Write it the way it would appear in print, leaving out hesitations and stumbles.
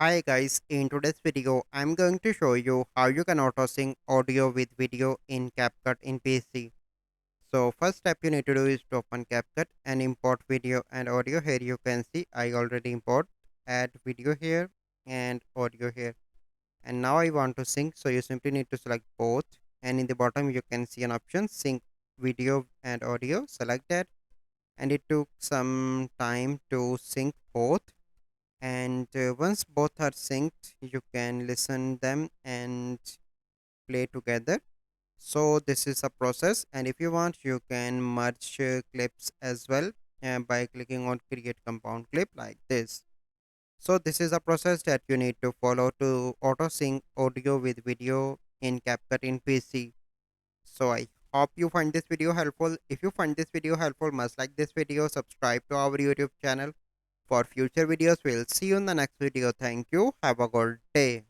Hi guys, in today's video, I'm going to show you how you can auto sync audio with video in Capcut in PC. So first step you need to do is to open Capcut and import video and audio. Here you can see I already import, add video here and audio here. And now I want to sync, so you simply need to select both, and in the bottom you can see an option sync video and audio. Select that, and it took some time to sync both, and once both are synced you can listen them and play together. So this is a process, and if you want you can merge clips as well by clicking on create compound clip like this. So this is a process that you need to follow to auto sync audio with video in CapCut in PC. So I hope you find this video helpful. If you find this video helpful, must like this video, subscribe to our YouTube channel for future videos. We'll see you in the next video. Thank you. Have a good day.